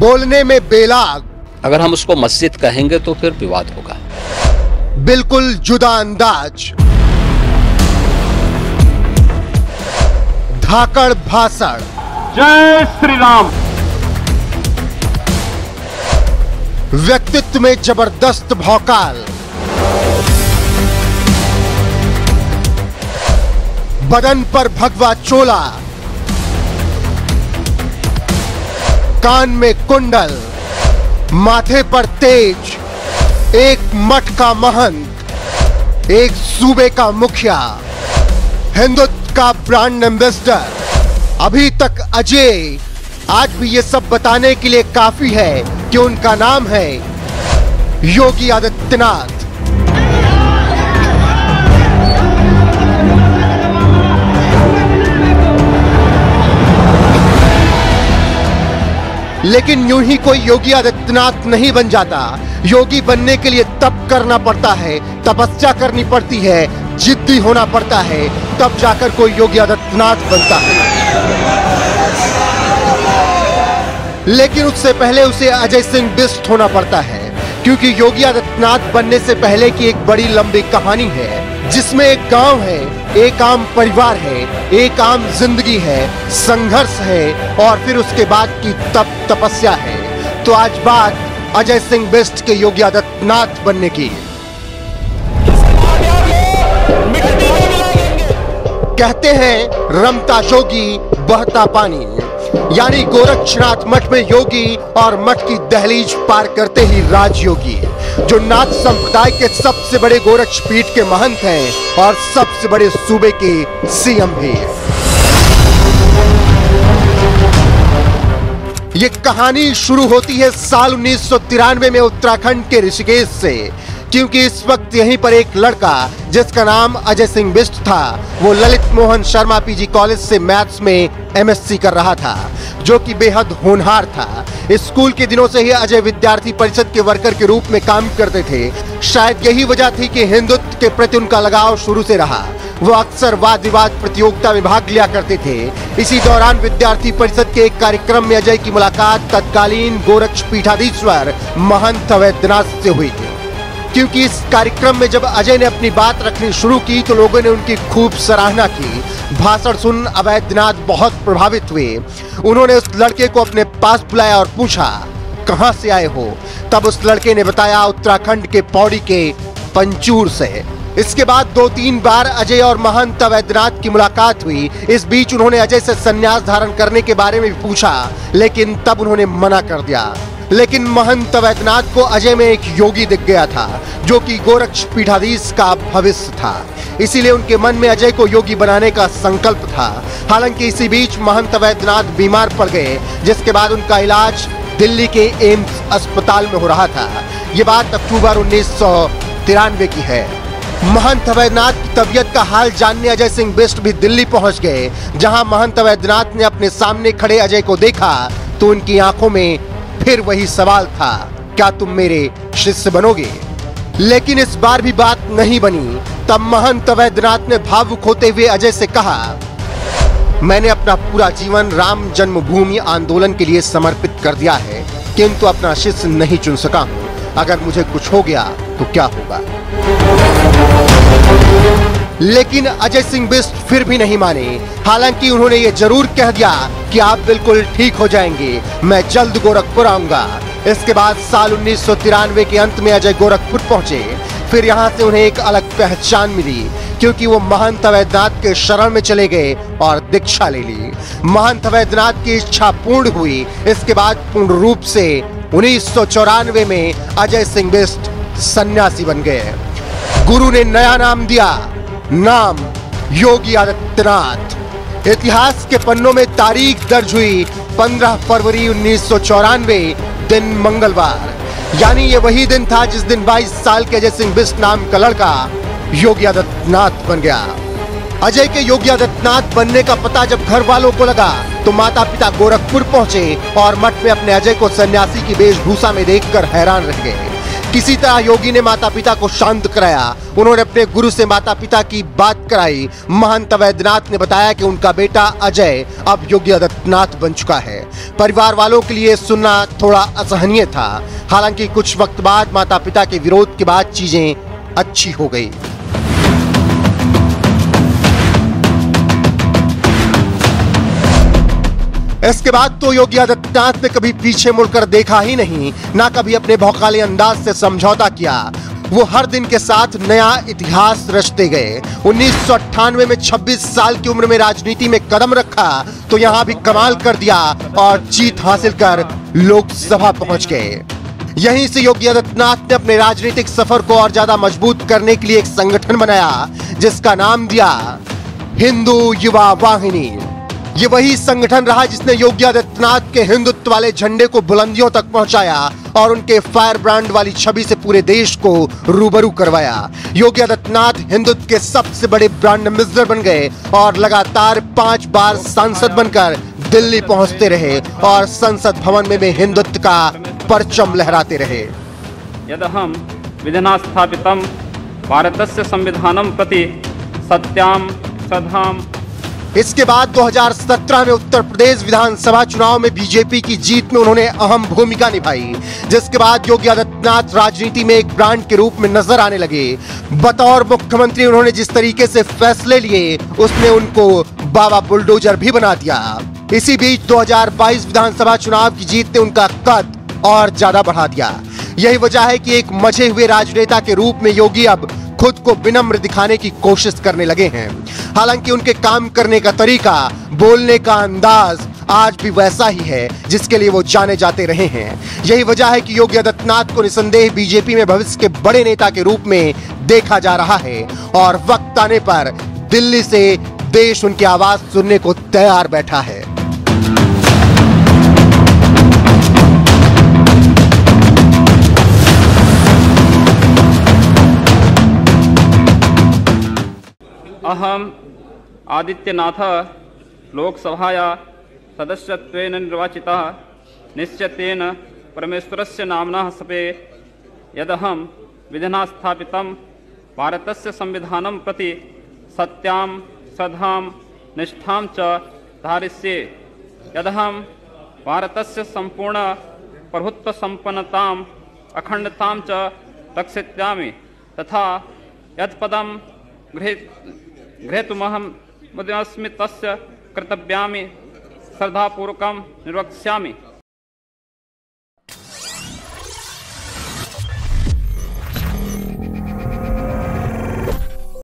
बोलने में बेलाग, अगर हम उसको मस्जिद कहेंगे तो फिर विवाद होगा। बिल्कुल जुदा अंदाज, धाकड़ भाषण, जय श्री राम। व्यक्तित्व में जबरदस्त भौकाल, बदन पर भगवा चोला, कान में कुंडल, माथे पर तेज, एक मठ का महंत, एक सूबे का मुखिया, हिंदुत्व का ब्रांड एम्बेसडर। अभी तक अजय, आज भी ये सब बताने के लिए काफी है कि उनका नाम है योगी आदित्यनाथ। लेकिन यूं ही कोई योगी आदित्यनाथ नहीं बन जाता। योगी बनने के लिए तप करना पड़ता है, तपस्या करनी पड़ती है, जिद्दी होना पड़ता है, तब जाकर कोई योगी आदित्यनाथ बनता है। लेकिन उससे पहले उसे अजय सिंह बिष्ट होना पड़ता है, क्योंकि योगी आदित्यनाथ बनने से पहले की एक बड़ी लंबी कहानी है, जिसमें एक गांव है, एक आम परिवार है, एक आम जिंदगी है, संघर्ष है और फिर उसके बाद की तपस्या है। तो आज बात अजय सिंह बिष्ट के योगी आदित्यनाथ बनने की। कहते हैं रमता जोगी बहता पानी, यानी गोरक्षनाथ मठ में योगी और मठ की दहलीज पार करते ही राजयोगी, जो नाथ संप्रदाय के सबसे बड़े गोरक्ष पीठ के महंत हैं और सबसे बड़े सूबे के सीएम भी। ये कहानी शुरू होती है साल 1993 में उत्तराखंड के ऋषिकेश से, क्योंकि इस वक्त यहीं पर एक लड़का जिसका नाम अजय सिंह बिष्ट था, वो ललित मोहन शर्मा पीजी कॉलेज से मैथ्स में एमएससी कर रहा था, जो कि बेहद होनहार था। स्कूल के दिनों से ही अजय विद्यार्थी परिषद के वर्कर के रूप में काम करते थे। शायद यही वजह थी कि हिंदुत्व के प्रति उनका लगाव शुरू से रहा। वो अक्सर वाद विवाद प्रतियोगिता में भाग लिया करते थे। इसी दौरान विद्यार्थी परिषद के एक कार्यक्रम में अजय की मुलाकात तत्कालीन गोरक्ष पीठाधीश्वर महंत अवैधनाथ से हुई थी। क्योंकि इस कार्यक्रम में जब अजय ने अपनी बात रखनी शुरू की तो लोगों ने उनकी खूब सराहना की। भाषण सुन अवैधनाथ बहुत प्रभावित हुए। उन्होंने उस लड़के को अपने पास बुलाया और पूछा, कहां से आए हो? तब उस लड़के ने बताया, उत्तराखंड के पौड़ी के पंचूर से। इसके बाद 2-3 बार अजय और महंत अवैधनाथ की मुलाकात हुई। इस बीच उन्होंने अजय से संन्यास धारण करने के बारे में भी पूछा, लेकिन तब उन्होंने मना कर दिया। लेकिन महंत अवैधनाथ को अजय में एक योगी दिख गया था, जो कि गोरक्ष पीठाधीश का भविष्य था। इसीलिए उनके मन में अजय को योगी बनाने का संकल्प था। हालांकि इसी बीच महंत अवैधनाथ बीमार पड़ गए, जिसके बाद उनका इलाज दिल्ली के एम्स अस्पताल में हो रहा था। ये बात अक्टूबर 1993 की है। महंत अवैधनाथ की तबीयत का हाल जानने अजय सिंह बिष्ट भी दिल्ली पहुंच गए। जहां महंत अवैधनाथ ने अपने सामने खड़े अजय को देखा तो उनकी आंखों में फिर वही सवाल था, क्या तुम मेरे शिष्य बनोगे? लेकिन इस बार भी बात नहीं बनी। तब महंत अवैधनाथ ने भावुक होते हुए अजय से कहा, मैंने अपना पूरा जीवन राम जन्मभूमि आंदोलन के लिए समर्पित कर दिया है, किंतु अपना शिष्य नहीं चुन सका हूं। अगर मुझे कुछ हो गया तो क्या होगा? लेकिन अजय सिंह बिष्ट फिर भी नहीं माने। हालांकि उन्होंने ये जरूर कह दिया कि आप बिल्कुल ठीक हो जाएंगे, मैं जल्द गोरखपुर आऊंगा। इसके बाद साल 1993 के अंत में अजय गोरखपुर पहुंचे। फिर यहाँ से उन्हें एक अलग पहचान मिली, क्योंकि वो महंत अवैधनाथ के शरण में चले गए और दीक्षा ले ली। महंत अवैधनाथ की इच्छा पूर्ण हुई। इसके बाद पूर्ण रूप से 1994 में अजय सिंह बिष्ट सन्यासी बन गए। गुरु ने नया नाम दिया, नाम योगी आदित्यनाथ। इतिहास के पन्नों में तारीख दर्ज हुई 15 फरवरी 1994, दिन मंगलवार। यानी ये वही दिन था जिस दिन 22 साल के अजय सिंह बिष्ट नाम का लड़का योगी आदित्यनाथ बन गया। अजय के योगी आदित्यनाथ बनने का पता जब घर वालों को लगा तो माता पिता गोरखपुर पहुंचे और मठ में अपने अजय को सन्यासी की वेशभूषा में देखकर हैरान रह गए। किसी तरह योगी ने माता पिता को शांत कराया। उन्होंने अपने गुरु से माता पिता की बात कराई। महंत वैद्यनाथ ने बताया कि उनका बेटा अजय अब योगी आदित्यनाथ बन चुका है। परिवार वालों के लिए सुनना थोड़ा असहनीय था। हालांकि कुछ वक्त बाद माता पिता के विरोध के बाद चीजें अच्छी हो गई। इसके बाद तो योगी आदित्यनाथ ने कभी पीछे मुड़कर देखा ही नहीं, ना कभी अपने भौकाले अंदाज से समझौता किया। वो हर दिन के साथ नया इतिहास रचते गए। 1998 में 26 साल की उम्र में राजनीति में कदम रखा तो यहां भी कमाल कर दिया और जीत हासिल कर लोकसभा पहुंच गए। यहीं से योगी आदित्यनाथ ने अपने राजनीतिक सफर को और ज्यादा मजबूत करने के लिए एक संगठन बनाया जिसका नाम दिया हिंदू युवा वाहिनी। ये वही संगठन रहा जिसने योगी आदित्यनाथ के हिंदुत्व वाले झंडे को बुलंदियों तक पहुंचाया और उनके फायर ब्रांड वाली छवि से पूरे देश को रूबरू करवाया। योगी आदित्यनाथ हिंदुत्व के सबसे बड़े ब्रांड एम्बेसडर बन गए और लगातार 5 बार सांसद बनकर दिल्ली पहुंचते रहे और संसद भवन में हिंदुत्व का परचम लहराते रहे। यदहं विधिना स्थापितं भारतस्य संविधानं प्रति सत्यां सधां। इसके बाद 2017 में उत्तर प्रदेश विधानसभा चुनाव में बीजेपी की जीत में उन्होंने अहम भूमिका निभाई, जिसके बाद योगी आदित्यनाथ राजनीति में एक ब्रांड के रूप में नजर आने लगे। बतौर मुख्यमंत्री उन्होंने जिस तरीके से फैसले लिए उसने उनको बाबा बुलडोजर भी बना दिया। इसी बीच 2022 विधानसभा चुनाव की जीत ने उनका कद और ज्यादा बढ़ा दिया। यही वजह है कि एक मजे हुए राजनेता के रूप में योगी अब खुद को विनम्र दिखाने की कोशिश करने लगे हैं। हालांकि उनके काम करने का तरीका, बोलने का अंदाज आज भी वैसा ही है जिसके लिए वो जाने जाते रहे हैं। यही वजह है कि योगी आदित्यनाथ को निसंदेह बीजेपी में भविष्य के बड़े नेता के रूप में देखा जा रहा है और वक्त आने पर दिल्ली से देश उनकी आवाज सुनने को तैयार बैठा है। अहम आदित्यनाथ लोकसभाया सदस्यत्वेन निर्वाचितः निश्चितेन परमेश्वरस्य नाम्नः सपे यदहं विधिना स्थापितं भारतस्य संविधानं प्रति सत्यां सधां निष्ठां च धारयिष्ये। यदहं भारतस्य सम्पूर्ण प्रभुत्वसम्पन्नताम् अखण्डतां च रक्षिष्यामि तथा यत्पदं गृहीतुमहं मुद्यमस्मि तस्य कर्तव्यानि श्रद्धापूर्वकं निर्वक्ष्यामि।